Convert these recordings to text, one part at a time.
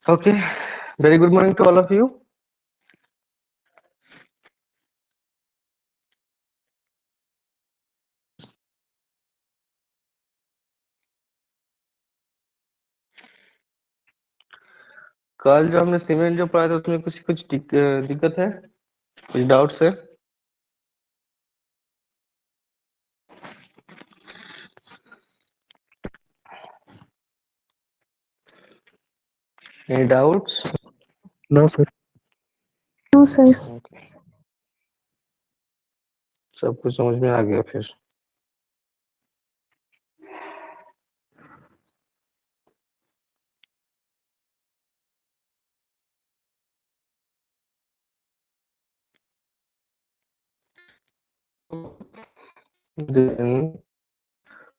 Okay, very good morning to all of you. कल जो हमने सीमेंट जो पढ़ा था उसमें कुछ कुछ दिक्कत है, कुछ डाउट्स है? Any doubts? No, sir. No, sir. Okay. सब कुछ समझ में आ गया फिर? Then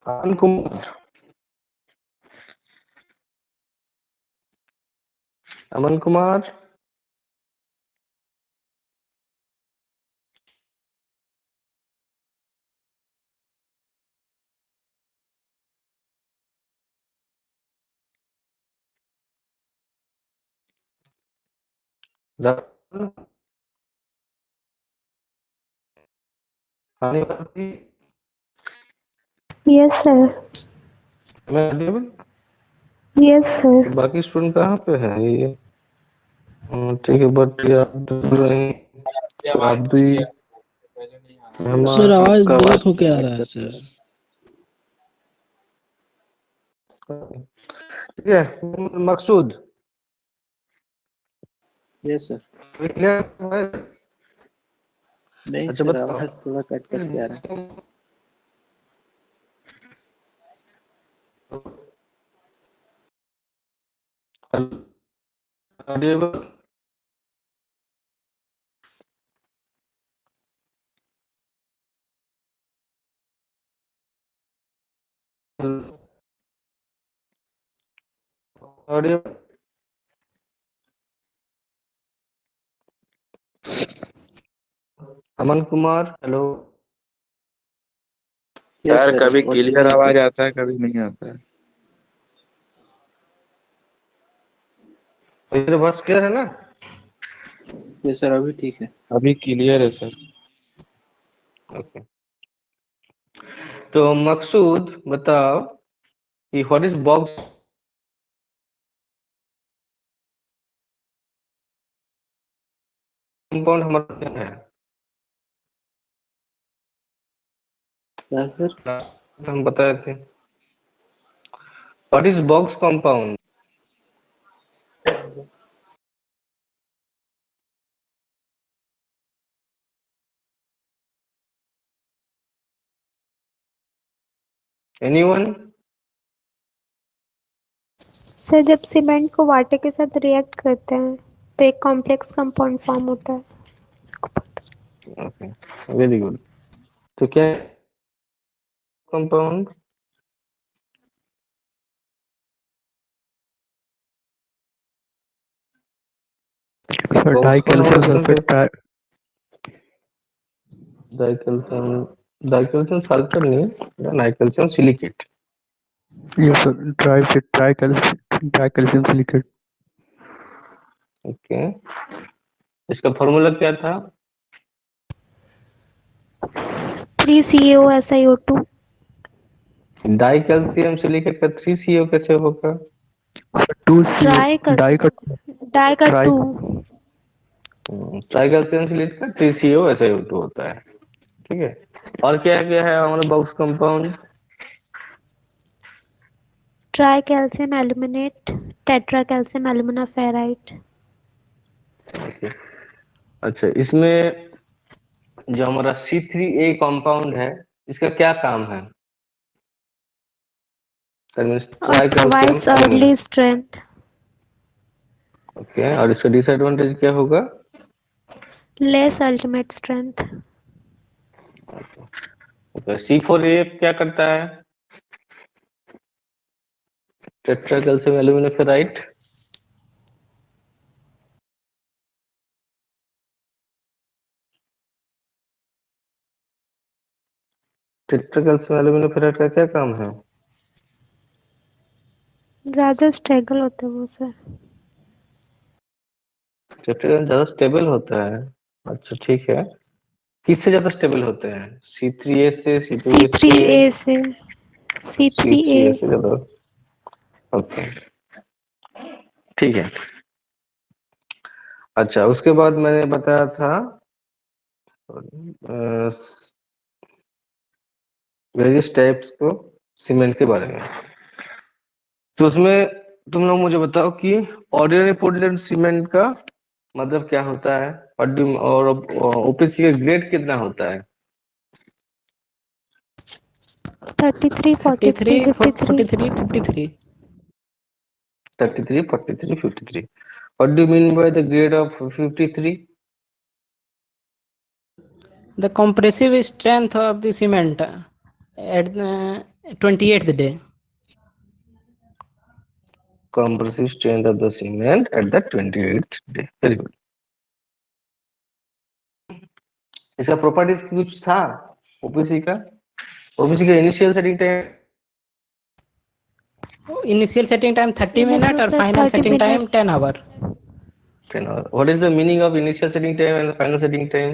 Aman Kumar. Aman Kumar. Rahul. Hanivati. Yes, sir. Am I audible? Yes, sir. तो बाकी स्टूडेंट कहाँ पे है ये? ठीक है, बट ये आप दूर रही तो आप भी सर आवाज आपका ब्रेक होके आ रहा है सर। ठीक है, मकसूद यस सर। क्लियर है? नहीं अच्छा सर, बताओ। आवाज थोड़ा कट कट के आ रहा है। Audible? Audible? Aman Kumar, hello. Yes sir sir, कभी what do क्लियर you आवाज say? आता है, कभी नहीं आता है। मेरे बस क्लियर है ना? यस सर, अभी ठीक है। अभी क्लियर है सर। ओके। तो मकसूद बताओ कि व्हाट इज बॉक्स कंपाउंड हमारा क्या है? क्या सर? तो हम बताए थे what is box compound. Anyone? Sir जब सीमेंट को वाटर के साथ रिएक्ट करते हैं तो एक कॉम्प्लेक्स कंपाउंड फॉर्म होता है। Okay, very good. तो क्या कंपाउंड? सर बॉक्स कौन dicalcium sulphate. Dicalcium, dicalcium sulphur नहीं है, dicalcium silicate. Yes sir, dicalcium silicate. Okay, इसका फॉर्मूला क्या था? 3CaOSiO2। डाइकैल्शियम सिलिकेट का 3CO कैसे होगा? सर 2CO ट्राई का डाई का डाई का ट्राई 2। ट्राइकैल्शियम सिलिकेट का 3CO SiO2 होता है। ठीक है, और क्या क्या है हमारा box compound? Try calcium aluminate, tetra calcium alumina ferrite. Okay, अच्छा इसमें जो हमारा C3A कंपाउंड है इसका क्या काम है? Tricalcium provides early aluminate. Strength. Okay, और इसका डिसएडवांटेज क्या होगा? Less ultimate strength. Okay, C4A क्या करता है? Tetra calcium alumina ferrite. Tetra calcium alumina ferrite का क्या काम है? ज़्यादा स्टेबल होते हैं वो सर। टेट्राहेड्रल ज्यादा स्टेबल होता है। अच्छा ठीक है, किससे ज्यादा स्टेबल होते हैं, C3A से, C2S से, C3A से, C3A। C3A से ज्यादा। ओके ठीक है। अच्छा उसके बाद मैंने बताया था वेरियस टाइप्स को सीमेंट के बारे में। तो उसमें तुम लोग मुझे बताओ कि ऑर्डिनरी पोर्टलैंड सीमेंट का मतलब क्या होता है, और ओपीसी का ग्रेड कितना होता है। 33, 33 43, 53। 43 53 33, 43, 53। What do you mean by the grade of 53? The compressive strength of the cement at the 28th day. Compressive strength of the cement at the 28th day. Very good. इसका properties कुछ था OPC का? OPC का initial setting time Initial setting time 30 minute initial और से final 30 setting time minute. 10 hour. 10 hours. What is the meaning of initial setting time and final setting time?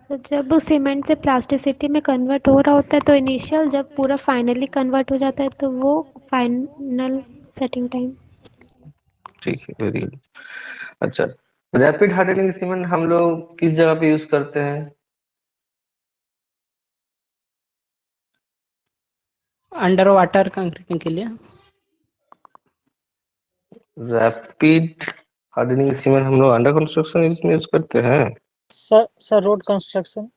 तो जब cement से प्लास्टिसिटी में कन्वर्ट हो रहा होता है तो इनिशियल, जब पूरा फाइनली कन्वर्ट हो जाता है तो वो फाइनल सेटिंग टाइम। ठीक है, वेरी गुड। अच्छा, रैपिड हार्डनिंग सीमेंट हम लोग किस जगह पे यूज करते हैं? अंडर वाटर कंक्रीटिंग के लिए। रैपिड हार्डनिंग सीमेंट हम लोग अंडर कंस्ट्रक्शन इसमें यूज करते हैं, sir road construction.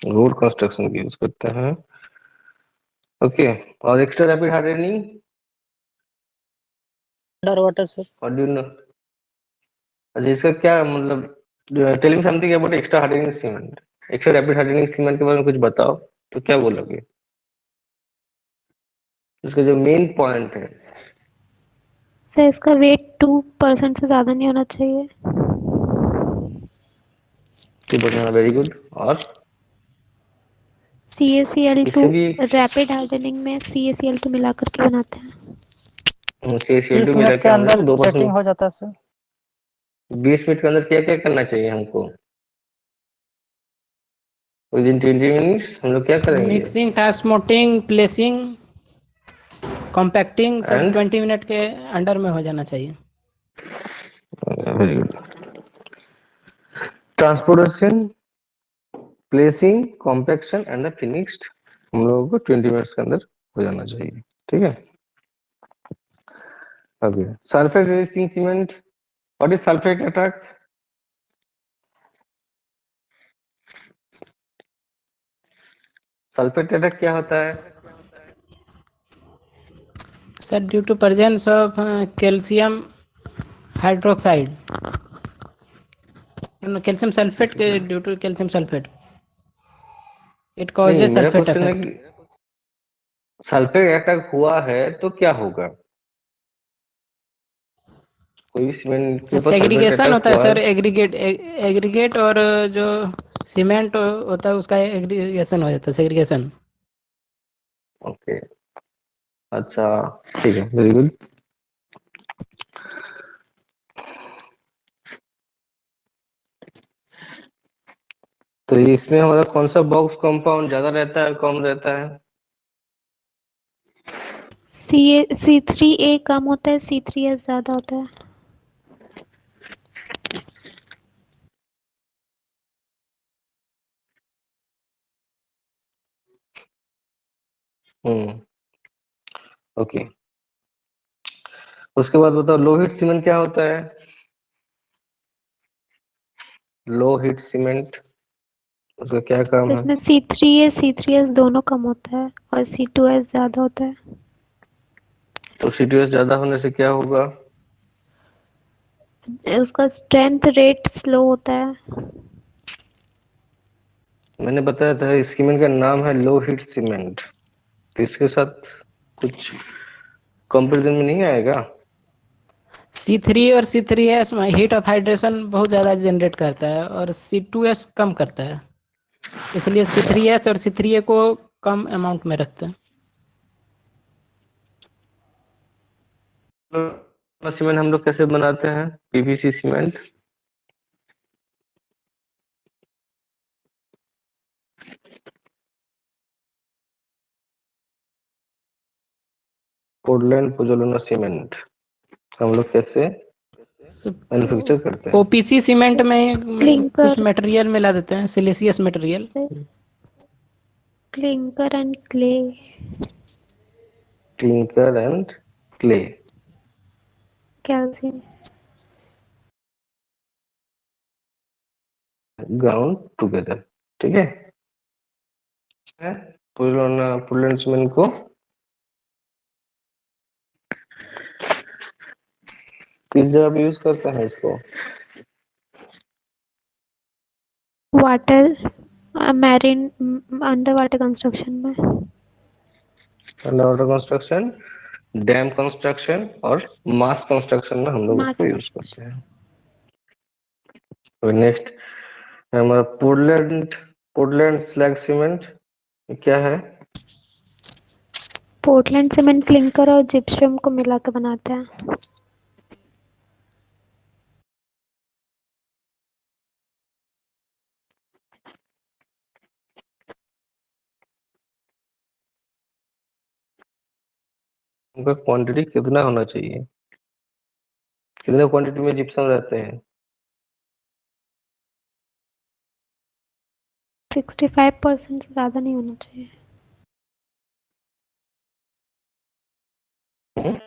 Road construction की यूज करते हैं। ओके, और extra rapid hardening under water sir. और डू नो, अच्छा इसका क्या मतलब, tell me something about extra hardening cement, extra rapid hardening cement के बारे में कुछ बताओ, तो क्या बोलोगे इसका जो मेन पॉइंट है? सर इसका वेट 2% से ज़्यादा नहीं होना चाहिए। 2%, वेरी गुड। और CaCl2, इसे भी रैपिड हार्डनिंग में CaCl2 मिला करके बनाते हैं। CaCl2 30 मिला मिनट के के हम अंदर लोग 2%, सेटिंग हो जाता है सर। 20 मिनट के अंदर क्या क्या करना चाहिए हमको? विद इन 20 मिनट्स हम लोग क्या करेंगे? मिक्सिंग, ट्रांसपोर्टिंग, प्लेसिंग, कॉम्पैक्टिंग सब एंड 20 मिनट के अंडर में हो जाना चाहिए। Very good. Transportation, placing, compaction and the finished हम लोगों को 20 मिनट्स के अंदर हो जाना चाहिए, ठीक है। Okay, sulphate resisting cement, what is sulphate attack? Sulphate attack क्या होता है? Sir due to presence of calcium hydroxide, calcium sulphate के due to calcium sulphate it नहीं, कॉजेज मेरा सल्फेट क्वेश्चन है इफेक्ट। कि सल्फेट अटैक हुआ है तो क्या होगा? कोई भी सीमेंट के ऊपर सल्फेट सेग्रीगेशन अटैक होता है हुआ है? सर, एग्रीगेट और जो सीमेंट होता है उसका एग्रीगेशन हो जाता है, सेग्रीगेशन। ओके, अच्छा ठीक है, वेरी गुड। तो इसमें हमारा कौन सा बॉक्स कंपाउंड ज्यादा रहता है, कम रहता है? C3A कम होता है, C3S ज़्यादा होता है। ओके, उसके बाद बताओ लो हीट सीमेंट क्या होता है? लो हीट सीमेंट, उसका क्या काम तो है? इसमें C3A, C3S दोनों कम होता है और C2S ज़्यादा होता है। तो सीटीएस ज्यादा होने से क्या होगा? उसका स्ट्रेंथ रेट स्लो होता है। मैंने बताया था इस सीमेंट का नाम है लो हीट सीमेंट, तो इसके साथ कुछ कंपैरिजन में नहीं आएगा? C3 और C3S में हीट ऑफ हाइड्रेशन बहुत ज़्यादा जनरेट करता है और C2S कम करता है, इसलिए C3S और C3A को कम अमाउंट में रखते हैं। सीमेंट हम लोग कैसे बनाते हैं? PVC cement. Portland pozzolana cement हम लोग कैसे मैन्युफैक्चर करते हैं? ओपीसी सीमेंट में कुछ क्लिंकर मटेरियल मिला देते हैं, siliceous material. Clinker and clay clinker and clay calcium ground together, ठीक है। पोजोलाना पोर्टलैंड सीमेंट को किस जगह पे यूज करते हैं इसको? Water marine under water construction में under water construction, dam construction और मास कंस्ट्रक्शन में हम लोग मास उसको यूज करते हैं। तो नेक्स्ट हमारा पोर्टलैंड पोर्टलैंड स्लैग सीमेंट क्या है? पोर्टलैंड सीमेंट क्लिंकर और जिप्सम को मिला के बनाते हैं। उनका क्वांटिटी कितना होना चाहिए? कितने क्वांटिटी में जिप्सम रहते हैं? 65% से ज़्यादा नहीं होना चाहिए। हम्म?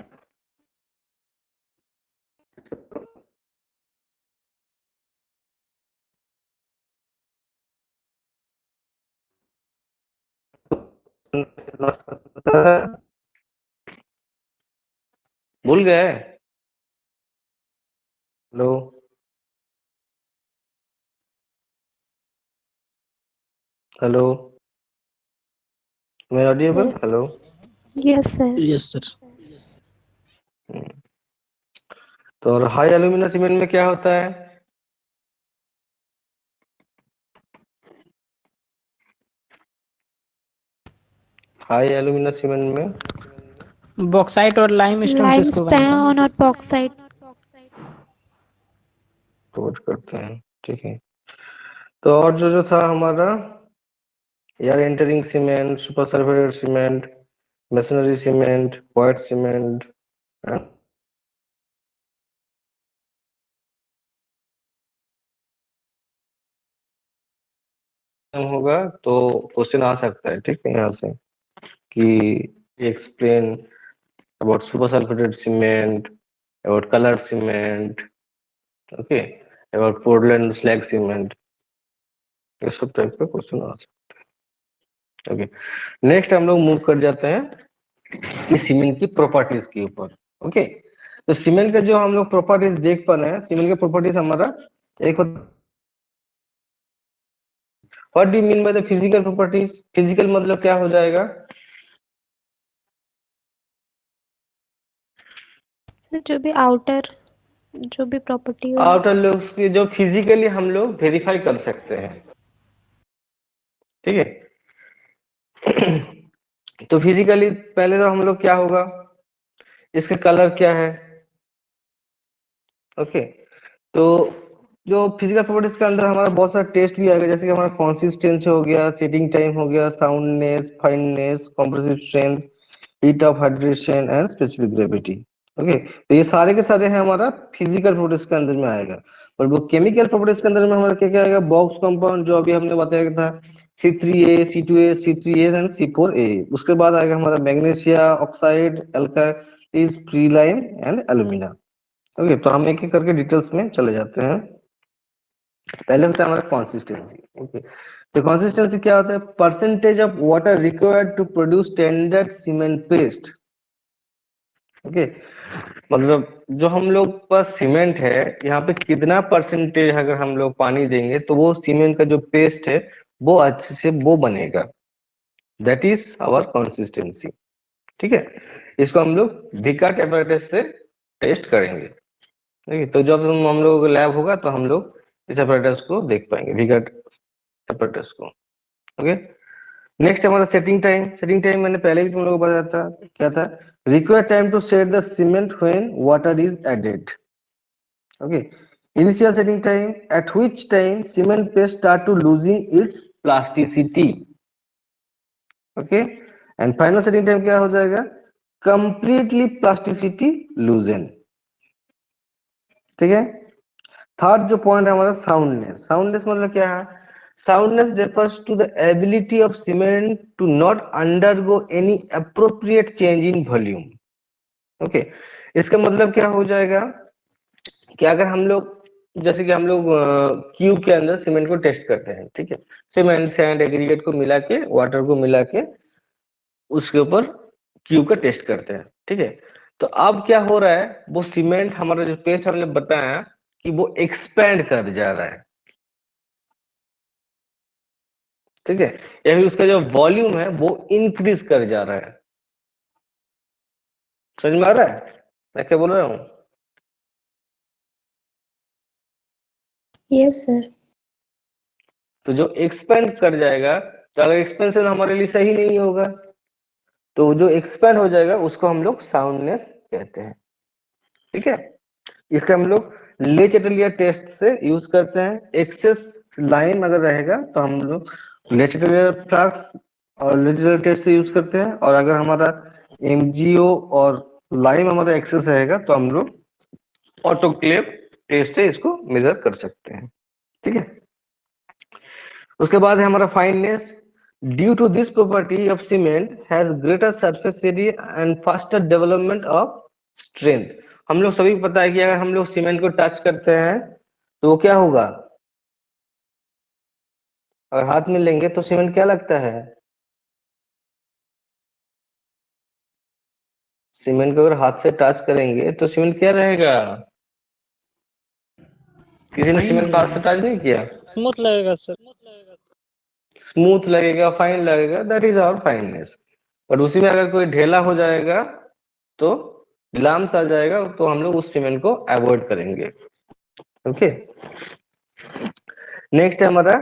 भूल गए? हेलो हेलो, मैं Audible? Hello. Yes sir. Yes sir. तो और हाई एल्यूमिना सीमेंट में क्या होता है? हाई एल्यूमिना सीमेंट में बॉक्साइट और लाइम स्टोन से इसको बनाते हैं। लाइमस्टोन और बॉक्साइट कोट करते हैं, ठीक है। तो और जो जो था हमारा air entering cement, super sulphated cement, machinery cement, white cement होगा तो क्वेश्चन आ सकता है, ठीक है, यहाँ से कि explain about super sulphated cement, about coloured cement, okay, about Portland slag cement, ये सब टाइप का क्वेश्चन आ सकता है। ओके, नेक्स्ट हम लोग मूव कर जाते हैं कि सीमेंट की प्रॉपर्टीज के ऊपर। ओके, तो सीमेंट का जो हम लोग प्रॉपर्टीज देख पा रहे हैं, सीमेंट के प्रॉपर्टीज हमारा एक होता, what do you mean by the physical properties? Physical मतलब क्या हो जाएगा? जो भी आउटर जो भी प्रॉपर्टी हो आउटर लुक्स की जो फिजिकली हम लोग वेरीफाई कर सकते हैं, ठीक है। तो फिजिकली पहले तो हम लोग क्या होगा, इसका कलर क्या है, ओके। तो जो फिजिकल प्रॉपर्टीज के अंदर हमारा बहुत सारा टेस्ट भी आएगा, जैसे कि हमारा कंसिस्टेंसी हो गया, सेटिंग टाइम हो गया, soundness, fineness, compressive strength, heat of hydration and specific gravity. Okay, तो ये सारे के सारे हैं हमारा फिजिकल प्रॉपर्टीज के अंदर में आएगा। और वो केमिकल प्रॉपर्टीज के अंदर में हमारा क्या क्या आएगा? बॉक्स कंपाउंड जो अभी हमने बताया था, C3A, C2A, C3A and C4A। उसके बाद आएगा हमारा magnesia oxide, alkalis, free lime and alumina. Okay, तो हम एक एक करके डिटेल्स में चले जाते हैं। पहले होता है हमारा कंसिस्टेंसी। ओके, तो कंसिस्टेंसी क्या होता है? Percentage of water required to produce standard cement paste. Okay, मतलब जो हम लोग पास सीमेंट है, यहाँ पे कितना परसेंटेज अगर हम लोग पानी देंगे तो वो सीमेंट का जो पेस्ट है वो अच्छे से वो बनेगा, दैट इज आवर कंसिस्टेंसी, ठीक है। इसको हम लोग विकट एपरेटस से टेस्ट करेंगे, ठीक है। तो जब हम लोग लैब होगा तो हम लोग इस एपरेटस को देख पाएंगे, विकट एपरेटस को। ओके, नेक्स्ट हमारा सेटिंग टाइम। सेटिंग टाइम मैंने पहले भी तुम लोगों को बताया था, क्या था? require time to set the cement when water is added. Okay, initial setting time, at which time cement paste start to losing its plasticity. Okay, and final setting time क्या हो जाएगा, completely plasticity loosen. ठीक है। Third जो point है हमारा soundness. Soundness मतलब क्या है, soundness refers to the ability of cement to not undergo any appropriate change in volume. Okay, इसका मतलब क्या हो जाएगा कि अगर हम लोग, जैसे कि हम लोग क्यूब के अंदर सीमेंट को टेस्ट करते हैं, ठीक है, सीमेंट सैंड एग्रीगेट को मिला के, वाटर को मिला के उसके ऊपर क्यूब का टेस्ट करते हैं, ठीक है। तो अब क्या हो रहा है, वो सीमेंट हमारा जो पेस्ट हमने बताया कि वो एक्सपैंड कर जा रहा है, ठीक है, या फिर उसका जो वॉल्यूम है वो इंक्रीज कर जा रहा है। समझ में आ रहा है मैं क्या बोल रहा हूँ? Yes sir. तो जो एक्सपेंड कर जाएगा, तो अगर एक्सपेंशन हमारे लिए सही नहीं होगा, तो जो एक्सपेंड हो जाएगा उसको हम लोग साउंडनेस कहते हैं, ठीक है। इसका हम लोग ले चटलिया टेस्ट से यूज करते हैं। एक्सेस लाइम अगर रहेगा तो हम लोग ले चटलिया फ्लक्स और ले चटलिया टेस्ट से यूज करते हैं, और अगर हमारा एमजीओ और लाइम हमारा एक्सेस रहेगा तो हम लोग ऑटोक्लेव टेस्ट से इसको मेजर कर सकते हैं, ठीक है। उसके बाद है हमारा fineness. Due to this property of cement has greater surface area and faster development of strength. हम लोग सभी को पता है कि अगर हम लोग सीमेंट को टच करते हैं तो वो क्या होगा, अगर हाथ में लेंगे तो सीमेंट क्या लगता है, सीमेंट को अगर हाथ से टच करेंगे तो सीमेंट क्या रहेगा, किसी ने सीमेंट को हाथ से टच नहीं किया, स्मूथ लगेगा सर। स्मूथ लगेगा, फाइन लगेगा, दैट इज आवर फाइननेस। और उसी में अगर कोई ढेला हो जाएगा तो लाम्स आ जाएगा, तो हम लोग उस सीमेंट को अवॉइड करेंगे, ओके। नेक्स्ट है हमारा,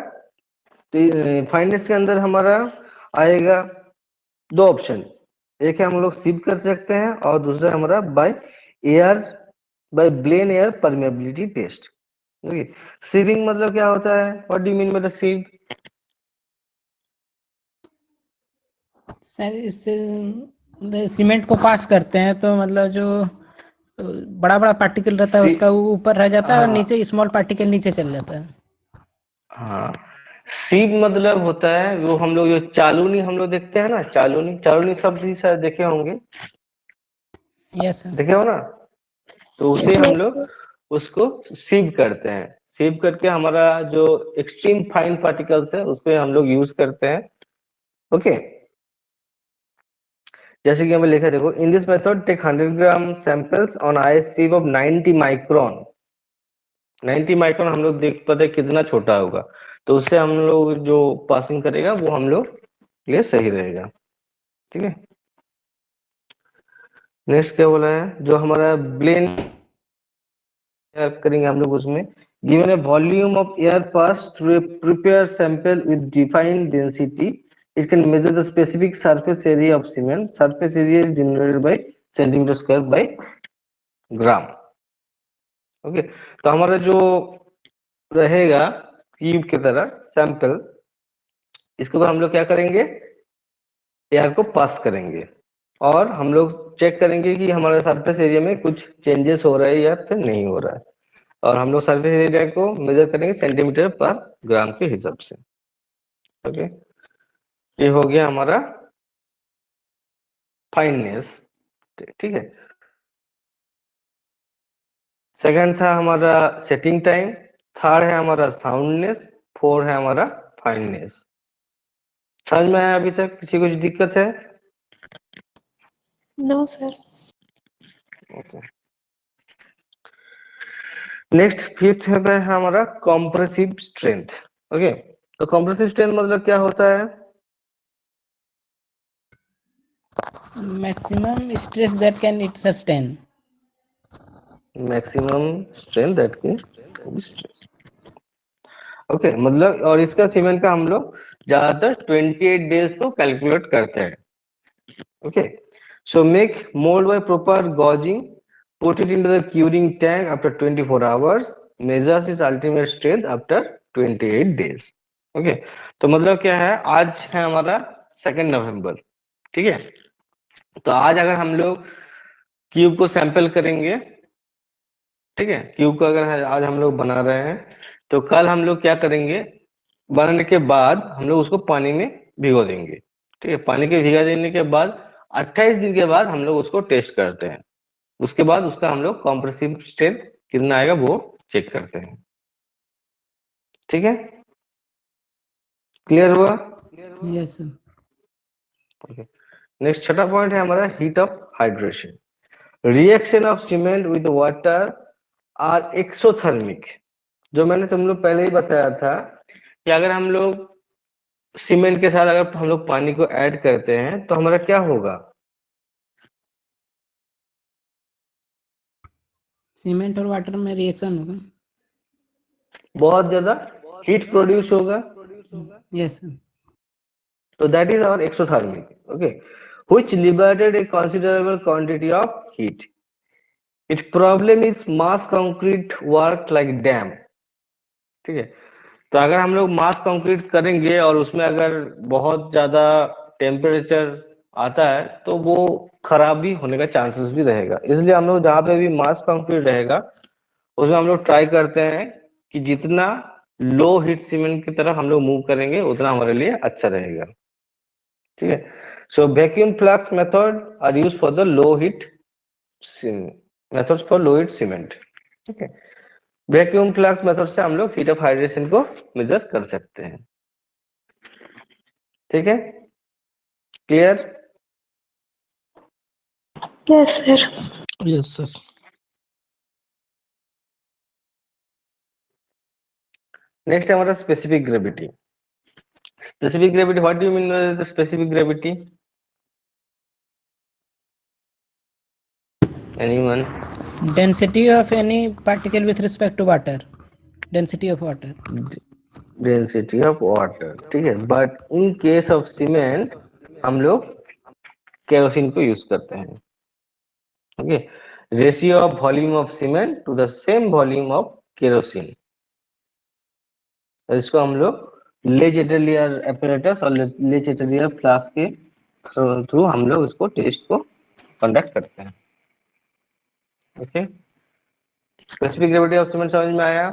तो फाइननेस के अंदर हमारा आएगा दो ऑप्शन, एक है हम लोग सीव कर सकते हैं और दूसरा हमारा by air, by Blaine air permeability test. Sieving मतलब क्या होता है, what do you mean by the sieve? Sir इससे सीमेंट को पास करते हैं तो मतलब जो बड़ा बड़ा पार्टिकल रहता है उसका ऊपर रह जाता है और नीचे स्मॉल पार्टिकल नीचे चल जाता है। हाँ, सीव मतलब होता है वो हम लोग जो चालूनी हम लोग देखते हैं ना, चालूनी, चालूनी शब्द भी शायद देखे होंगे, यस सर। देखे हो ना, तो उसे हम लोग उसको सीव करते हैं। सीव करके हमारा जो एक्सट्रीम फाइन पार्टिकल्स है उसको हम लोग यूज करते हैं, ओके। जैसे कि हमें लिखा देखो, in this method take 100 gram samples on a sieve of 90 micron. 90 micron हम लोग देख पाते हैं कितना छोटा होगा, तो उससे हम लोग जो पासिंग करेगा वो हम लोग लिए सही रहेगा, ठीक है। नेक्स्ट क्या बोला है, जो हमारा ब्लेन करेंगे हम लोग उसमें, given a volume of air pass to a prepare sample with defined density, it can measure the specific surface area of cement. Surface area is denoted by centimeter square by gram. Okay, तो हमारा जो रहेगा cube की तरह sample, इसके ऊपर हम लोग क्या करेंगे, एयर को पास करेंगे और हम लोग चेक करेंगे कि हमारे सरफेस एरिया में कुछ चेंजेस हो रहा है या फिर नहीं हो रहा है, और हम लोग सरफेस एरिया को मेजर करेंगे सेंटीमीटर पर ग्राम के हिसाब से, ओके। ये हो गया हमारा फाइननेस, ठीक है। सेकंड था हमारा सेटिंग टाइम, थर्ड है हमारा साउंडनेस, फोर्थ है हमारा फाइननेस। समझ में आया अभी तक, किसी कुछ दिक्कत है? No sir. Okay, next fifth है हमारा कॉम्प्रेसिव स्ट्रेंथ, ओके। तो कॉम्प्रेसिव स्ट्रेंथ मतलब क्या होता है, maximum stress that can it sustain. Maximum strength that can stress, okay. मतलब और इसका सीमेंट का हम लोग ज्यादातर 28 डेज को कैलकुलेट करते हैं, okay. So make mold by proper gauging, put it into the curing tank after 24 hours, measures its ultimate strength after 28 days. Okay, तो मतलब क्या है, आज है हमारा 2 नवंबर, ठीक है। तो आज अगर हम लोग क्यूब को सैंपल करेंगे, ठीक है, क्यूब को अगर आज हम लोग बना रहे हैं, तो कल हम लोग क्या करेंगे, बनाने के बाद हम लोग उसको पानी में भिगो देंगे, ठीक है। पानी के भिगा देने के बाद 28 दिन के बाद हम लोग उसको टेस्ट करते हैं। उसके बाद उसका हम लोग कॉम्प्रेसिव स्ट्रेंथ कितना आएगा वो चेक करते हैं, ठीक है। क्लियर हुआ? Yes sir. नेक्स्ट छठा पॉइंट है हमारा heat of hydration. Reaction of cement with water are exothermic. जो मैंने तुम लोग पहले ही बताया था कि अगर हम लोग सीमेंट के साथ अगर हम लोग पानी को ऐड करते हैं तो हमारा क्या होगा, सीमेंट और वाटर में रिएक्शन होगा। बहुत ज्यादा हीट प्रोड्यूस होगा, yes sir. so that is our exothermic, okay, which liberated a considerable quantity of heat. Its problem is mass concrete work like dam, ठीक है। तो अगर हम लोग मास कंक्रीट करेंगे और उसमें अगर बहुत ज्यादा टेम्परेचर आता है तो वो खराबी होने का चांसेस भी रहेगा। इसलिए हम लोग जहाँ पे भी मास कंक्रीट रहेगा उसमें हम लोग ट्राई करते हैं कि जितना लो हीट सीमेंट की तरफ हम लोग मूव करेंगे उतना हमारे लिए अच्छा रहेगा, ठीक है। So vacuum flux method are use for the low heat methods for low heat cement, ठीक है। वैक्यूम फ्लक्स मेथड से हम लोग हीट ऑफ हाइड्रेशन को मेजर कर सकते हैं, ठीक है। Clear? Yes sir. Yes sir. Next है हमारा specific gravity. Specific gravity, what do you mean by the specific gravity? Anyone? Density of any particle with respect to water. Density of water. Density of water, ठीक है। But in case of cement हम लोग kerosene को use करते हैं, okay. Ratio of volume of cement to the same volume of kerosene, इसको हम लोग लेजेटेलियर एपरेटस और लेजेटेलियर फ्लास्क के थ्रू हम लोग इसको टेस्ट को कंडक्ट करते हैं, okay. Specific gravity of cement समझ में आया?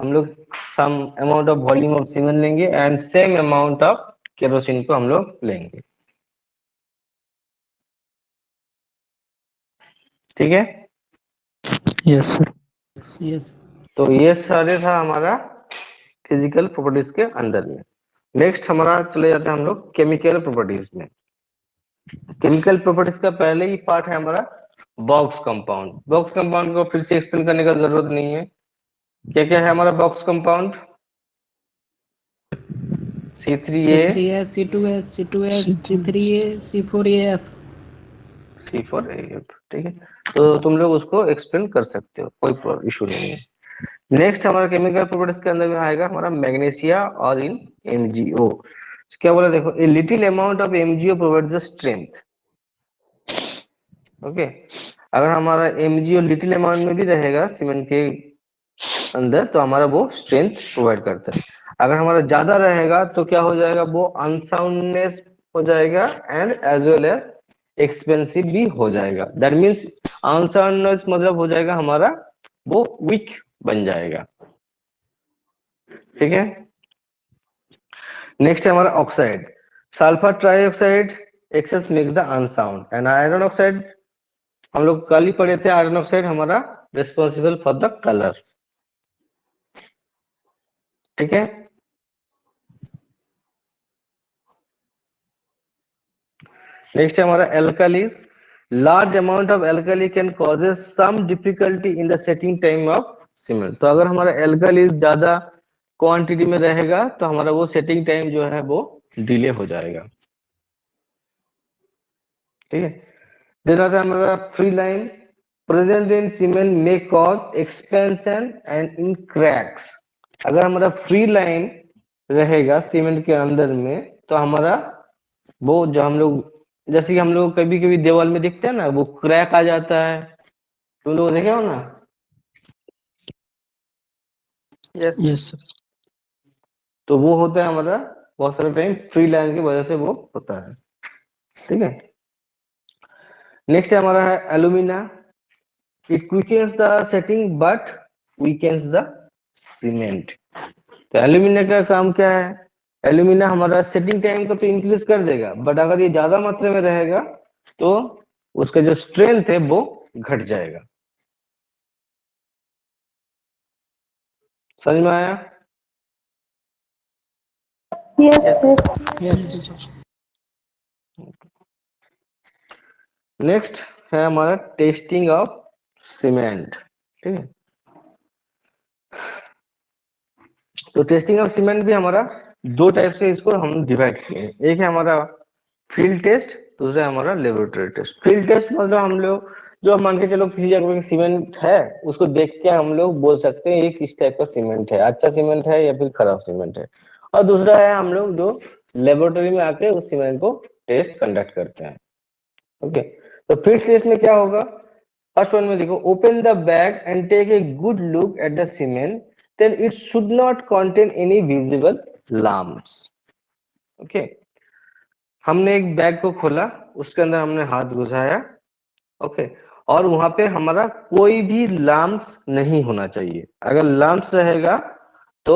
हम लोग some amount of volume of cement लेंगे and same amount of kerosene को हम लोग लेंगे, ठीक है। Yes sir. यस। तो ये सारे था हमारा फिजिकल प्रॉपर्टीज के अंदर में। नेक्स्ट हमारा चले जाते हैं हम लोग केमिकल प्रॉपर्टीज में। केमिकल प्रॉपर्टीज का पहले ही पार्ट है हमारा बॉक्स कंपाउंड। बॉक्स कंपाउंड को फिर से एक्सप्लेन करने का जरूरत नहीं है। क्या क्या है हमारा box compound? C3A, C3S, C2S, C2S, C3A, C4AF. C4AF, ठीक है। तो तुम लोग उसको एक्सप्लेन कर सकते हो, कोई इशू नहीं है। नेक्स्ट हमारा केमिकल प्रॉपर्टीज के अंदर में आएगा हमारा मैग्नीशिया और इन MgO। क्या बोला देखो, a little amount of MgO provides the strength, okay. अगर हमारा MgO लिटिल अमाउंट में भी रहेगा सीमेंट के अंदर तो हमारा वो स्ट्रेंथ प्रोवाइड करता है। अगर हमारा ज्यादा रहेगा तो क्या हो जाएगा, वो अनसाउंडनेस हो जाएगा and as well as expensive भी हो जाएगा। दैट मीन्स अनसाउंडनेस मतलब हो जाएगा हमारा वो वीक बन जाएगा, ठीक है। नेक्स्ट है हमारा oxide. Sulphur trioxide excess make the unsound and iron oxide, हम लोग कल ही पढ़े थे, आयरन ऑक्साइड हमारा रिस्पॉन्सिबल फॉर द कलर, ठीक है। नेक्स्ट है हमारा alkalis. Large amount of alkali can causes some difficulty in the setting time of cement. तो अगर हमारा एल्कालीज ज्यादा क्वांटिटी में रहेगा तो हमारा वो सेटिंग टाइम जो है वो डिले हो जाएगा, ठीक है। देन आता है हमारा free line. Present in cement may cause expansion and in cracks. अगर हमारा फ्री लाइन रहेगा सीमेंट के अंदर में तो हमारा वो जो हम लोग जैसे कि हम लोग कभी कभी दीवार में देखते हैं ना, वो क्रैक आ जाता है, तुम लोग देखे हो ना? यस। Yes, sir. तो वो होता है हमारा बहुत सारे टाइम फ्री लाइन की वजह से वो होता है। ठीक है, नेक्स्ट हमारा है alumina. It quickens the setting but weakens the cement. तो एल्यूमिना का काम क्या है? एल्यूमिना हमारा सेटिंग टाइम को तो इंक्रीज कर देगा, बट अगर ये ज्यादा मात्रा में रहेगा तो उसका जो स्ट्रेंथ है वो घट जाएगा। समझ में आया? Yes, sir. Yes Yes, sir. Next है हमारा टेस्टिंग ऑफ सीमेंट। ठीक है, तो टेस्टिंग ऑफ सीमेंट भी हमारा दो टाइप से इसको हम डिवाइड किए हैं। एक है हमारा फील्ड टेस्ट, दूसरा है हमारा लेबोरेटरी टेस्ट। फील्ड टेस्ट मतलब हम लोग जो मान के चलो किसी जगह पे सीमेंट है, उसको देख के हम लोग बोल सकते हैं ये किस टाइप का सीमेंट है, अच्छा सीमेंट है या फिर खराब सीमेंट है। और दूसरा है हम लोग जो लेबोरेटरी में आके उस सीमेंट को टेस्ट कंडक्ट करते हैं। ओके, तो फील्ड टेस्ट में क्या होगा? फर्स्ट वन में देखो, open the bag and take a good look at the cement, then it should not contain any visible lumps. Okay, हमने एक बैग को खोला, उसके अंदर हमने हाथ घुसाया। ओके, और वहां पे हमारा कोई भी लम्प्स नहीं होना चाहिए। अगर लम्प्स रहेगा तो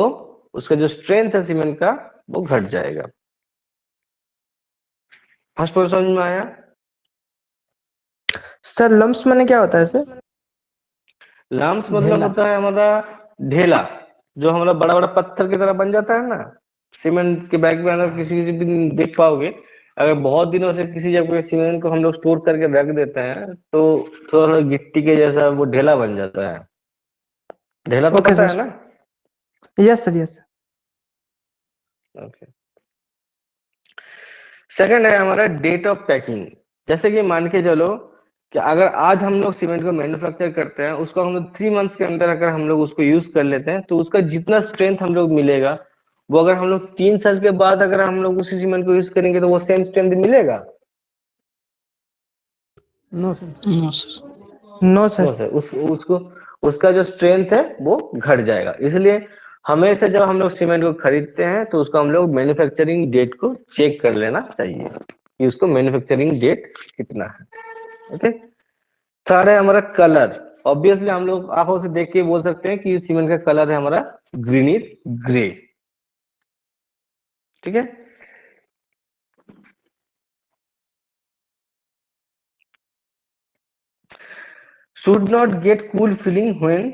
उसका जो स्ट्रेंथ है सीमेंट का वो घट जाएगा। फर्स्ट पर समझ में आया? सर लम्प्स माने क्या होता है सर? लम्प्स मतलब ढेला। होता है हमारा ढेला, जो हमारा बड़ा बड़ा पत्थर की तरह बन जाता है ना। सीमेंट के बैग में अगर किसी किसी दिन देख पाओगे, अगर बहुत दिनों से किसी जगह सीमेंट को हम लोग स्टोर करके रख देते हैं तो थोड़ा थोड़ा गिट्टी के जैसा वो ढेला बन जाता है। ढेला तो ओके पता है सर। ना? Yes sir, yes. Okay, second है हमारा डेट ऑफ पैकिंग। जैसे कि मान के चलो कि अगर आज हम लोग सीमेंट को मैन्युफैक्चर करते हैं, उसको हम लोग 3 मंथ्स के अंदर अगर हम लोग उसको यूज कर लेते हैं, तो उसका जितना स्ट्रेंथ हम लोग मिलेगा, वो अगर हम लोग 3 साल के बाद अगर हम लोग उसी सीमेंट को यूज करेंगे तो वो सेम स्ट्रेंथ मिलेगा? No sir. No, sir. No no sir. Sir, उसको उसका जो स्ट्रेंथ है वो घट जाएगा। इसलिए हमेशा जब हम लोग सीमेंट को खरीदते हैं तो उसको हम लोग मैन्युफैक्चरिंग डेट को चेक कर लेना चाहिए कि उसको मैन्युफैक्चरिंग डेट कितना है। ओके, थर्ड है हमारा कलर। ऑब्वियसली हम लोग आंखों से देख के बोल सकते हैं कि सीमेंट का कलर है हमारा ग्रीनिश ग्रे। ठीक है, should not get cool feeling when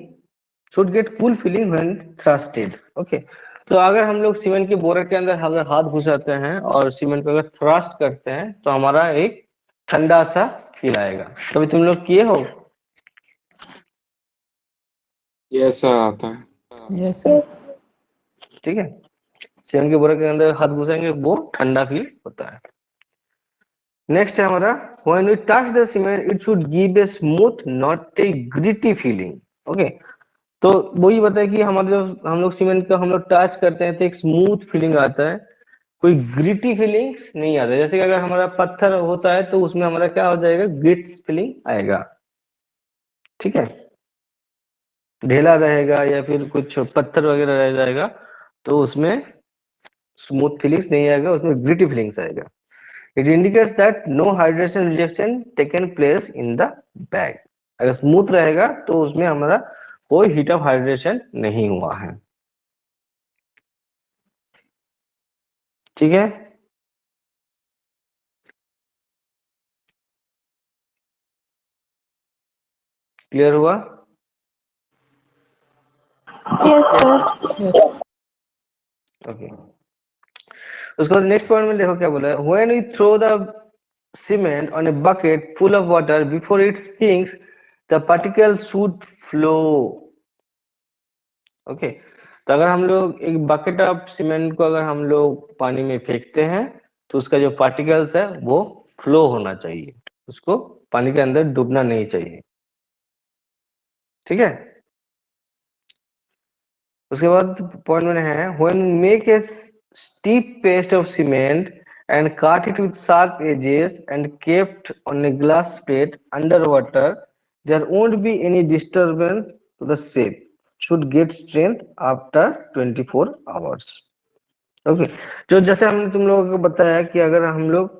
should get cool feeling when thrusted। Okay, तो अगर हम लोग सीमेंट के बोरा के अंदर अगर हाथ घुसाते हैं और सीमेंट को अगर थ्रस्ट करते हैं तो हमारा एक ठंडा सा फील आएगा। कभी तुम लोग किए हो? ये सर आता है। Yes sir. ठीक है, सीमेंट के बोरा के अंदर हाथ घुसाएंगे वो ठंडा फील होता है। नेक्स्ट है हमारा when we touch the cement it should give a smooth not a gritty feeling। Okay, तो वही बताए कि हमारे जब हम लोग सीमेंट का हम लोग टच करते हैं तो एक स्मूथ फीलिंग आता है, कोई ग्रिटी फीलिंग्स नहीं आता। जैसे कि अगर हमारा पत्थर होता है तो उसमें हमारा क्या हो जाएगा, ग्रिट फीलिंग आएगा। ठीक है, ढेला रहेगा या फिर कुछ पत्थर वगैरह रह जाएगा तो उसमें स्मूथ फीलिंग्स नहीं आएगा, उसमें ग्रिटी फीलिंग्स आएगा। It indicates that no hydration rejection taken place in the bag. अगर स्मूथ रहेगा तो उसमें हमारा कोई हीट ऑफ हाइड्रेशन नहीं हुआ है। ठीक है, क्लियर हुआ? Yes, sir. यस। ओके, उसके बाद नेक्स्ट पॉइंट में देखो क्या बोला है, when we throw the cement on a bucket full of water before it sinks the particle should flow. Okay, तो अगर हम लोग एक बकेट ऑफ सीमेंट को अगर हम लोग पानी में फेंकते हैं तो उसका जो पार्टिकल्स है वो फ्लो होना चाहिए, उसको पानी के अंदर डूबना नहीं चाहिए। ठीक है, उसके बाद पॉइंट में है when make a steep paste of cement and cut it with sharp edges and kept on a glass plate under water, there won't be any disturbance to the shape. Should get strength after 24 hours. Okay जो जैसे हमने तुम लोगों को बताया कि अगर हम लोग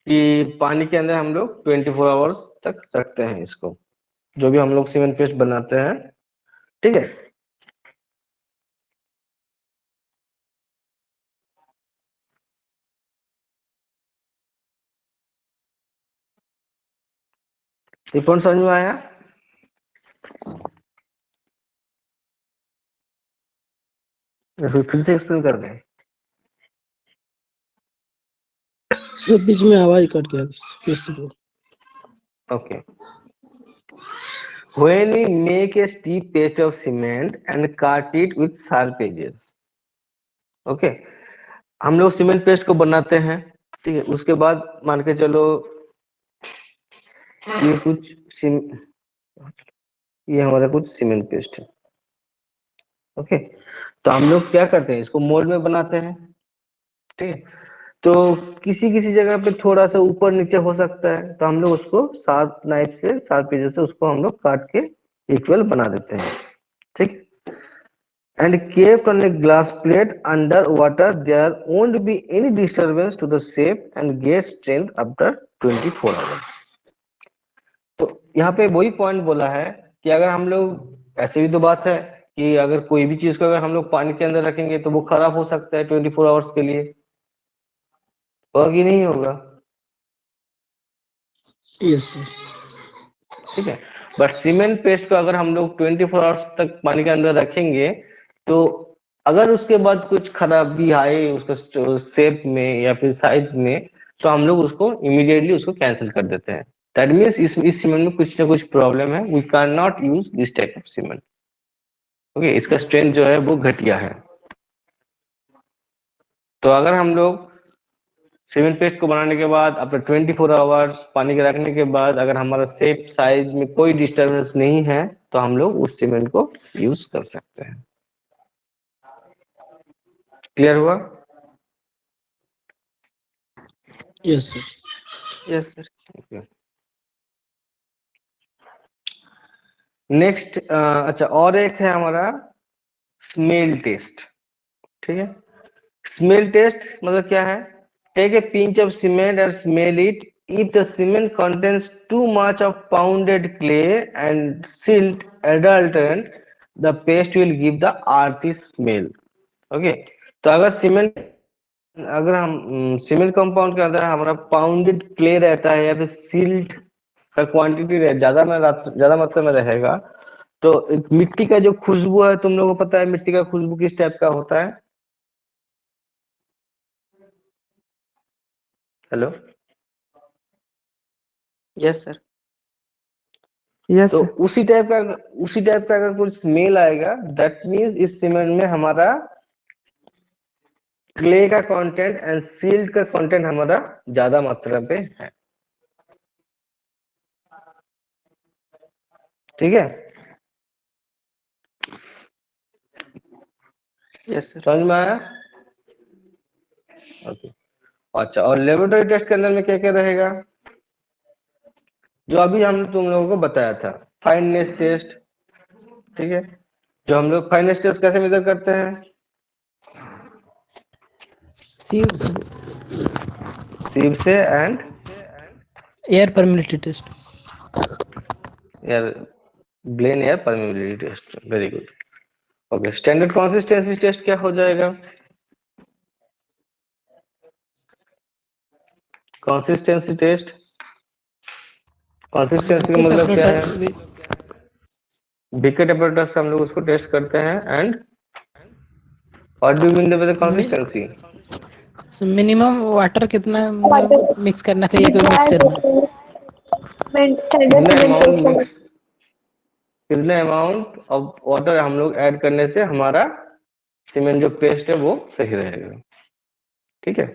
कि पानी के अंदर हम लोग 24 आवर्स तक रखते हैं इसको, जो भी हम लोग सीमेंट पेस्ट बनाते हैं, ठीक है। ये कौन समझ में आया? फिर से एक्सप्लेन कर दें। सर बीच में आवाज कट गया, फिर से बोलो। Okay. When we make a steep paste of cement and cut it with sharp edges. Okay. हम लोग सीमेंट पेस्ट को बनाते हैं, ठीक है। उसके बाद मान के चलो ये ये हमारा कुछ सीमेंट पेस्ट है। ओके, तो हम लोग क्या करते हैं, इसको मोल्ड में बनाते हैं, ठीक है। तो किसी किसी जगह पे थोड़ा सा ऊपर नीचे हो सकता है, तो हम लोग उसको शार्प नाइफ से, शार्प एजेस से उसको हम लोग काट के इक्वल बना देते हैं, ठीक। And kept on a glass plate under water, there won't be any disturbance to the shape and get strength after 24 hours. तो यहाँ पे वही पॉइंट बोला है कि अगर हम लोग, ऐसे भी तो बात है कि अगर कोई भी चीज को अगर हम लोग पानी के अंदर रखेंगे तो वो खराब हो सकता है 24 आवर्स के लिए, होगा कि नहीं होगा? Yes sir. ठीक है। बट सीमेंट पेस्ट को अगर हम लोग 24 आवर्स तक पानी के अंदर रखेंगे, तो अगर उसके बाद कुछ खराबी आए उसका शेप में या फिर साइज में, तो हम लोग उसको इमीडिएटली उसको कैंसिल कर देते हैं। दैट मीन्स इस सीमेंट में कुछ ना कुछ प्रॉब्लम है, we can not use this type of cement. Okay, इसका स्ट्रेंथ जो है वो घटिया है। तो अगर हम लोग सीमेंट पेस्ट को बनाने के बाद आफ्टर 24 आवर्स पानी के रखने के बाद अगर हमारा शेप साइज में कोई डिस्टर्बेंस नहीं है, तो हम लोग उस सीमेंट को यूज कर सकते हैं। क्लियर हुआ? Yes sir. Yes sir. Next, अच्छा और एक है हमारा स्मेल टेस्ट, ठीक है। स्मेल टेस्ट मतलब क्या है? Take a pinch of cement and smell it. If the cement contains too much of pounded clay and silt adulterant, the paste will give the earthy smell. Okay, तो अगर हम cement compound के अंदर हमारा pounded clay रहता है या फिर सिल्ट का क्वांटिटी ज्यादा मात्रा में रहेगा, तो मिट्टी का जो खुशबू है, तुम लोगों को पता है मिट्टी का खुशबू किस टाइप का होता है? Hello, yes sir. यस तो सर। उसी टाइप का अगर कुछ स्मेल आएगा, दैट मीन्स इस सीमेंट में हमारा क्ले का कंटेंट एंड सिल्ट का कंटेंट हमारा ज्यादा मात्रा पे है, ठीक है। Yes sir. समझ में आया? ओके, अच्छा। और लेबोरेटरी टेस्ट के अंदर में क्या क्या रहेगा, जो अभी हमने तुम लोगों को बताया था, फाइननेस टेस्ट, ठीक है। जो हम लोग फाइननेस टेस्ट कैसे मेजर करते हैं? सीव से and air permeability test. Air Blaine air permeability test, very good. Okay, standard consistency test क्या हो जाएगा? कंसिस्टेंसी टेस्ट, कंसिस्टेंसी का मतलब क्या है? विकेट अपरेटस से हम लोग उसको टेस्ट करते हैं। And what do you mean bye consistency? Minimum water कितना मिक्स करना चाहिए कोई मिक्सर में? कितने अमाउंट ऑफ वाटर हम लोग ऐड करने से हमारा सीमेंट जो पेस्ट है वो सही रहेगा, ठीक है।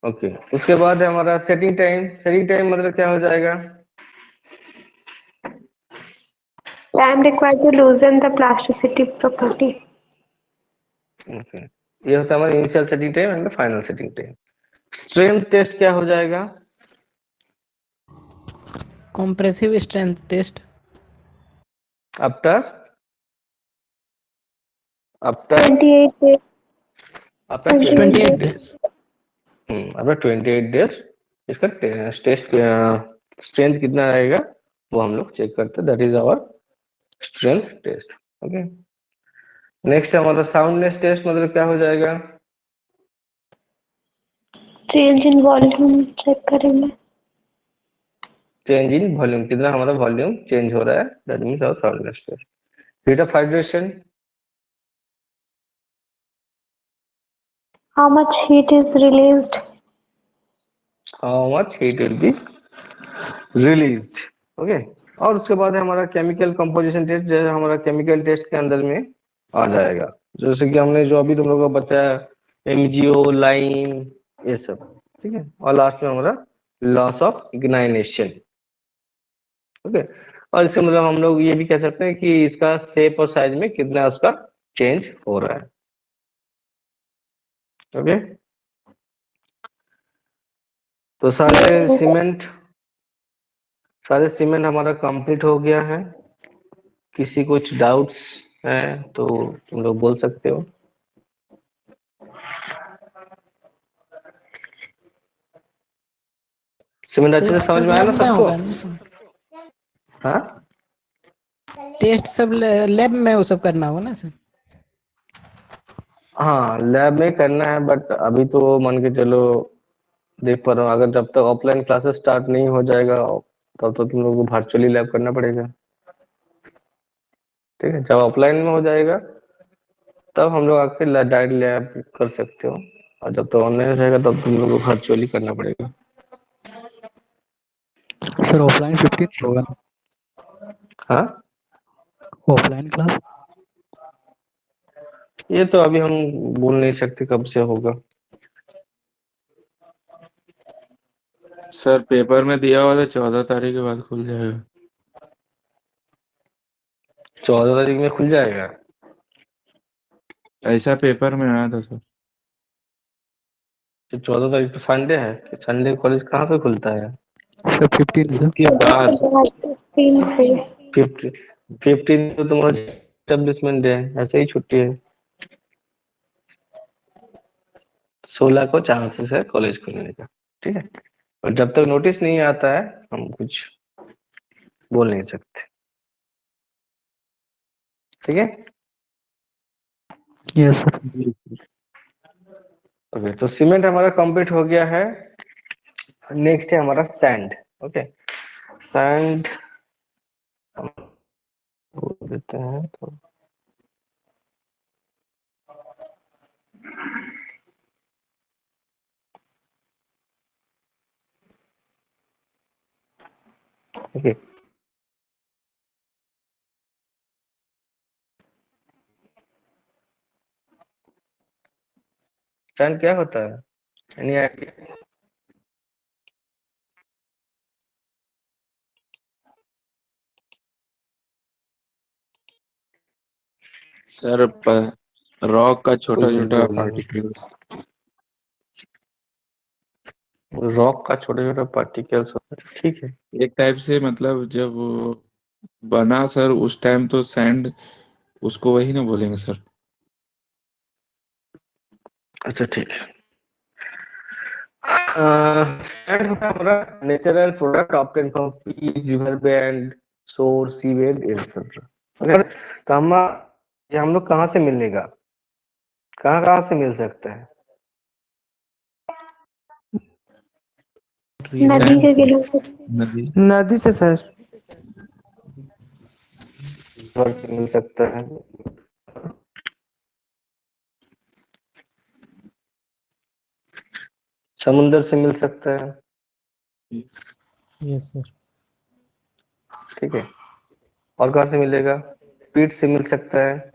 ओके, उसके बाद है हमारा सेटिंग टाइम। सेटिंग टाइम मतलब क्या हो जाएगा? Time required to loosen the plasticity property. Okay, ये होता है हमारा initial setting time and final setting time. Strength test क्या हो जाएगा? Compressive strength test. After 28 days. After 28 28 28 days. Days. After 28 days इसका टेस्ट स्ट्रेंथ कितना रहेगा वो हम लोग चेक करते हैं। That is our strength test. Okay, next हमारा साउंडनेस टेस्ट मतलब क्या हो जाएगा? चेंज इन वॉल्यूम चेक करेंगे। चेंज इन वॉल्यूम, कितना हमारा वॉल्यूम चेंज हो रहा है, that means our soundness test. Heat of hydration, How much heat is released? How much heat will be released. Okay, और उसके बाद है हमारा केमिकल कंपोजिशन टेस्ट, जो हमारा केमिकल टेस्ट के अंदर में आ जाएगा। जैसे कि हमने जो अभी तुम लोगों को बताया, एमजीओ, लाइम, ये सब। ठीक है, और लास्ट में हमारा लॉस ऑफ इग्नाइनेशन। ओके, और इससे मतलब हम लोग ये भी कह सकते हैं कि इसका शेप और साइज में कितना उसका चेंज हो रहा है। ओके, तो सारे सीमेंट हमारा कंप्लीट हो गया है। किसी कुछ डाउट्स है तो तुम लोग बोल सकते हो। सीमेंट अच्छे से टेस्ट समझ सब में आया ना लैब में सबको? होगा ना सर? हाँ, टेस्ट सब लैब में वो सब करना होगा ना सर? हाँ लैब में करना है, बट अभी तो मान के चलो, देख पा रहा हूँ, अगर जब तक ऑफलाइन क्लासेस स्टार्ट नहीं हो जाएगा तब तो तुम लोगों को वर्चुअली लैब करना पड़ेगा। ठीक है, जब ऑफलाइन में हो जाएगा तब हम लोग आके डायरेक्ट लैब कर सकते हो, और जब तो ऑनलाइन रहेगा तब तुम लोगों को वर्चुअली करना पड़ेगा। सर ऑफलाइन 15 से होगा ना? हाँ, ऑफलाइन क्लास? ये तो अभी हम बोल नहीं सकते कब से होगा। सर पेपर में दिया हुआ था 14 तारीख के बाद खुल जाएगा। 14 तारीख में खुल जाएगा? ऐसा पेपर में आया था सर। तो 14 तारीख तो संडे है, संडे कॉलेज कहाँ पे खुलता है? Sir 15 sir. इसके बाद 15 से 15 तो तुम्हारा एस्टेब्लिशमेंट डे है, ऐसे ही छुट्टी है। 16 को चांसेस है कॉलेज खुलने का। ठीक है, और जब तक नोटिस नहीं आता है हम कुछ बोल नहीं सकते। ठीक है, यस सर। ओके, तो सीमेंट हमारा कंप्लीट हो गया है। नेक्स्ट है हमारा सैंड। ओके, सैंड देते हैं तो ओके, सैंड क्या होता है? Any idea? सर रॉक का छोटा कोई छोटा बोल नहीं, पार्टिकल्स। रॉक का छोटे छोटे पार्टिकल्स होता है। ठीक है, एक टाइप से मतलब जब वो बना सर उस टाइम तो सैंड उसको वही ना बोलेंगे सर। अच्छा ठीक है। सैंड होता है हमारा natural product obtain from beach, river bed, shore, sewage, etcetera. Okay, तो ये हम लोग कहाँ से मिलेगा, कहाँ कहाँ से मिल सकता है? नदी सैंड के किनारे। नदी। नदी से सर। रिवर से मिल सकता है, समुंदर से मिल सकता है। Yes sir. ठीक है, और कहाँ से मिलेगा? पीठ से मिल सकता है।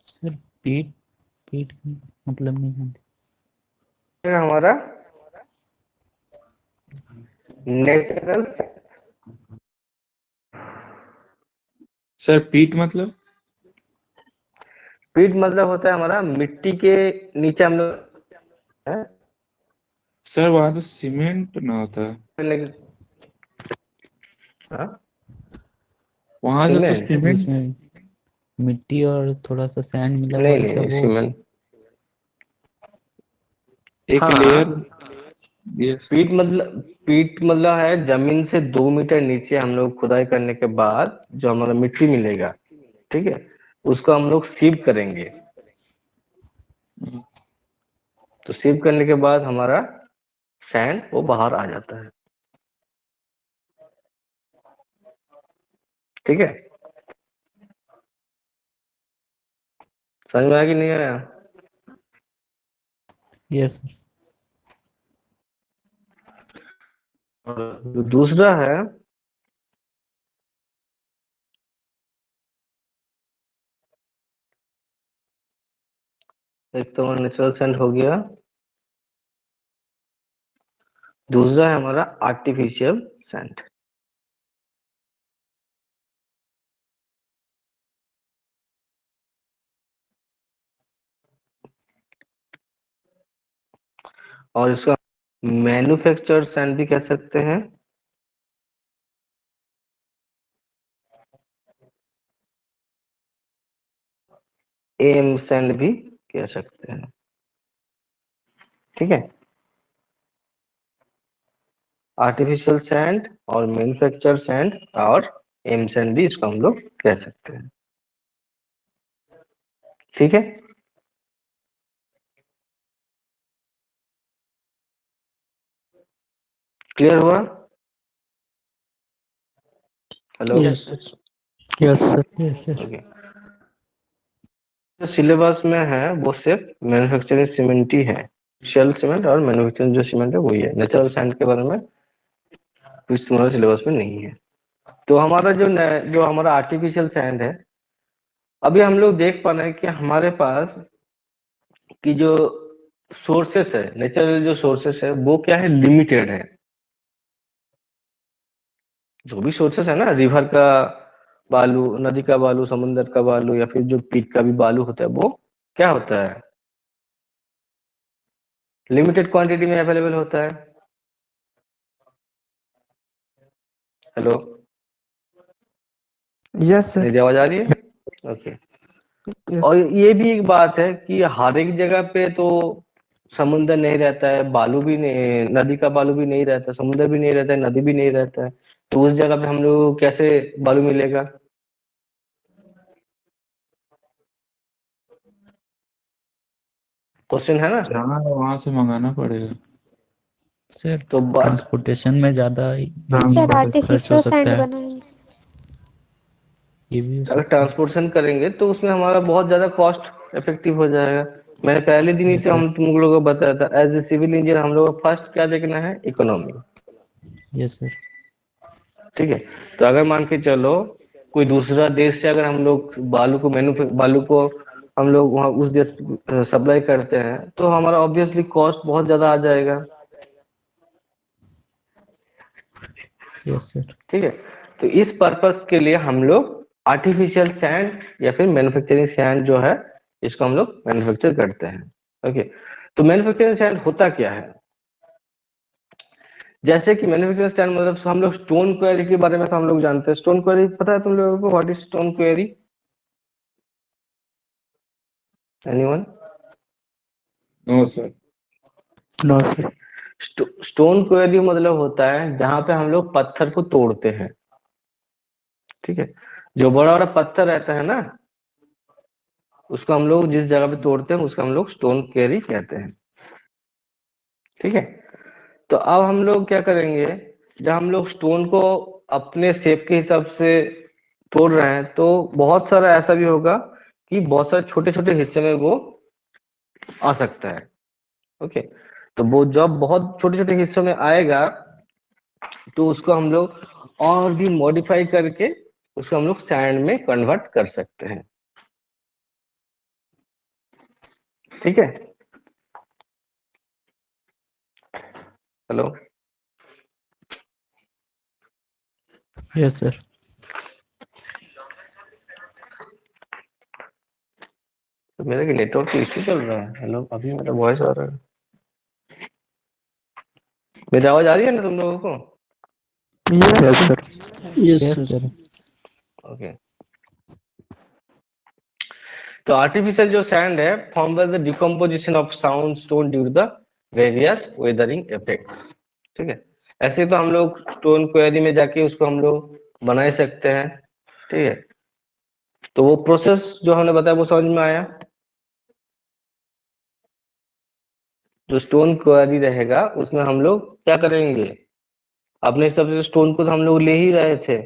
सर पीठ पीठ मतलब नहीं जानते। हमारा नेचुरल सर पीट मतलब? पीट मतलब होता है हमारा मिट्टी के नीचे हम लोग हैं? सर वहां तो सीमेंट ना होता है, हाँ, वहां से तो सीमेंट सीमेंट। जिसमें मिट्टी और थोड़ा सा सैंड मिला हुआ नहीं रहता है नहीं वो। सीमेंट। एक हाँ, लेयर। यस। पीट मतलब है जमीन से 2 मीटर नीचे हम लोग खुदाई करने के बाद जो हमारा मिट्टी मिलेगा, ठीक है, उसको हम लोग सीव करेंगे। तो सीव करने के बाद हमारा सैंड वो बाहर आ जाता है। ठीक है, समझ में आया कि नहीं आया? Yes sir. और जो दूसरा है, एक तो नेचुरल सैंड हो गया, दूसरा है हमारा आर्टिफिशियल सैंड। और इसका मैन्युफैक्चर्ड सैंड भी कह सकते हैं, एम सैंड भी कह सकते हैं। ठीक है, आर्टिफिशियल सैंड और मैन्युफैक्चर्ड सैंड और एम सैंड भी इसको हम लोग कह सकते हैं। ठीक है, क्लियर हुआ? Hello, yes sir. Yes sir. Yes sir. Okay. जो सिलेबस में है वो सिर्फ मैन्युफैक्चरिंग सीमेंट ही है, शेल सीमेंट और मैन्युफैक्चरिंग जो सीमेंट है वही है, नेचुरल सैंड के बारे में कुछ तुम्हारे सिलेबस में नहीं है। तो हमारा जो हमारा आर्टिफिशियल सैंड है, अभी हम लोग देख पा रहे हैं कि हमारे पास की जो सोर्सेस है, नेचुरल जो सोर्सेस है वो क्या है, लिमिटेड है। जो भी सोर्सेस है ना, रिवर का बालू, नदी का बालू, समुद्र का बालू या फिर जो पीट का भी बालू होता है, वो क्या होता है, लिमिटेड क्वांटिटी में अवेलेबल होता है। Hello, yes sir. मेरी आवाज आ रही है? ओके। यस। और ये भी एक बात है कि हर एक जगह पे तो समुद्र नहीं रहता है, बालू भी नहीं, नदी का बालू भी नहीं रहता, समुद्र भी नहीं रहता है, नदी भी नहीं रहता है। तो उस जगह पे हम लोग को कैसे बालू मिलेगा? क्वेश्चन है ना? जहाँ है वहां से मंगाना पड़ेगा। सर तो बात, ट्रांसपोर्टेशन में ज़्यादा सर खर्च हो आर्टिफिशियल सकता सैंड है, बनाएंगे। ये भी हो अगर सकता है। ट्रांसपोर्टेशन करेंगे तो उसमें हमारा बहुत ज्यादा कॉस्ट इफेक्टिव हो जाएगा। मैंने पहले दिन ही यस से सर। हम तुम लोगों को बताया था, एज ए सिविल इंजीनियर हम लोग को फर्स्ट क्या देखना है, इकोनॉमी। Yes sir. ठीक है, तो अगर मान के चलो कोई दूसरा देश से अगर हम लोग बालू को हम लोग वहाँ उस देश सप्लाई करते हैं तो हमारा ऑब्वियसली कॉस्ट बहुत ज्यादा आ जाएगा। Yes sir. ठीक है, तो इस पर्पस के लिए हम लोग आर्टिफिशियल सैंड या फिर मैन्युफैक्चरिंग सैंड जो है, इसको हम लोग मैन्युफैक्चर करते हैं। ओके, तो मैन्युफैक्चरिंग सैंड होता क्या है? जैसे कि मैन्युफैक्चरिंग सैंड मतलब हम लोग स्टोन क्वेरी के बारे में तो हम लोग जानते हैं। स्टोन क्वेरी पता है तुम लोगों को? What is stone quarry? Anyone? No sir. No sir. Stone quarry मतलब होता है जहां पे हम लोग पत्थर को तोड़ते हैं। ठीक है, जो बड़ा बड़ा पत्थर रहता है ना, उसको हम लोग जिस जगह पे तोड़ते हैं उसको हम लोग स्टोन क्वेरी कहते हैं। ठीक है, तो अब हम लोग क्या करेंगे, जब हम लोग स्टोन को अपने शेप के हिसाब से तोड़ रहे हैं तो बहुत सारा ऐसा भी होगा कि बहुत सारे छोटे छोटे हिस्से में वो आ सकता है। ओके, तो वो जब बहुत छोटे छोटे हिस्सों में आएगा तो उसको हम लोग और भी मॉडिफाई करके उसको हम लोग सैंड में कन्वर्ट कर सकते हैं। ठीक है, हेलो, यस सर। तो मेरा कि नेटवर्क तो इश्यू चल रहा है। हेलो, अभी मेरा वॉइस आ रहा है, मेरी आवाज आ रही है ना तुम लोगों को? Yes sir. Yes yes sir. Sir. Okay. तो आर्टिफिशियल जो सैंड है form by the decomposition of sound stone due to the various weathering effects. ठीक है, ऐसे तो हम लोग स्टोन क्वेरी में जाके उसको हम लोग बना ही सकते हैं। ठीक है, तो वो प्रोसेस जो हमने बताया वो समझ में आया? जो स्टोन क्वेरी रहेगा उसमें हम लोग क्या करेंगे, अपने हिसाब से स्टोन को तो हम लोग ले ही रहे थे।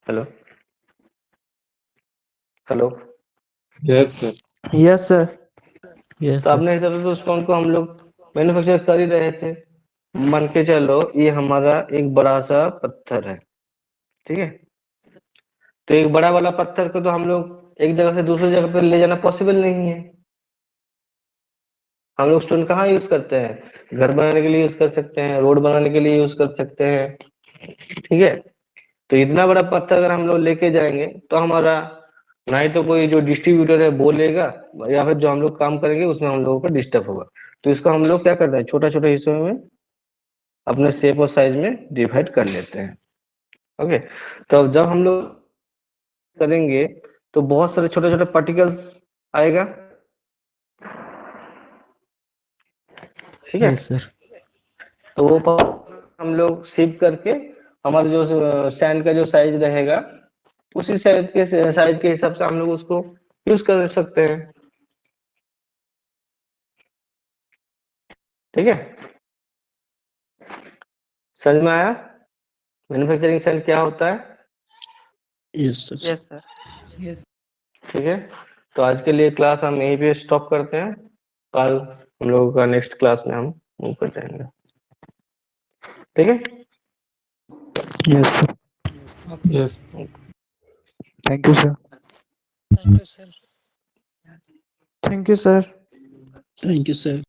Hello hello, yes sir. Yes sir. Yes तो सर। अपने हिसाब से तो स्टोन को हम लोग मैन्युफैक्चर कर ही रहे थे। मान के चलो ये हमारा एक बड़ा सा पत्थर है, ठीक है, तो एक बड़ा वाला पत्थर को तो हम लोग एक जगह से दूसरी जगह पर ले जाना पॉसिबल नहीं है। हम लोग स्टोन कहाँ यूज करते हैं, घर बनाने के लिए यूज कर सकते हैं, रोड बनाने के लिए यूज कर सकते हैं। ठीक है, तो इतना बड़ा पत्थर अगर हम लोग लेके जाएंगे तो हमारा ना ही तो कोई जो डिस्ट्रीब्यूटर है बोलेगा, या फिर जो हम लोग काम करेंगे उसमें हम लोगों का डिस्टर्ब होगा। तो इसको हम लोग क्या करते हैं, छोटा छोटा हिस्सों में अपने शेप और साइज में डिवाइड कर लेते हैं। ओके, तो जब हम लोग करेंगे तो बहुत सारे छोटे छोटे पार्टिकल्स आएगा। ठीक है, यस सर। तो वो हम लोग शेप करके हमारा जो सैंड का जो साइज रहेगा उसी साइज के हिसाब से हम लोग उसको यूज कर सकते हैं। ठीक है, समझ में आया मैन्युफैक्चरिंग सैंड क्या होता है? Yes sir. Yes sir. Yes. ठीक है, तो आज के लिए क्लास हम यहीं पे स्टॉप करते हैं। कल हम लोगों का नेक्स्ट क्लास में हम मूव कर जाएंगे। ठीक है, yes sir. Okay. Yes. Thank you sir. Thank you sir. Thank you sir. Thank you sir.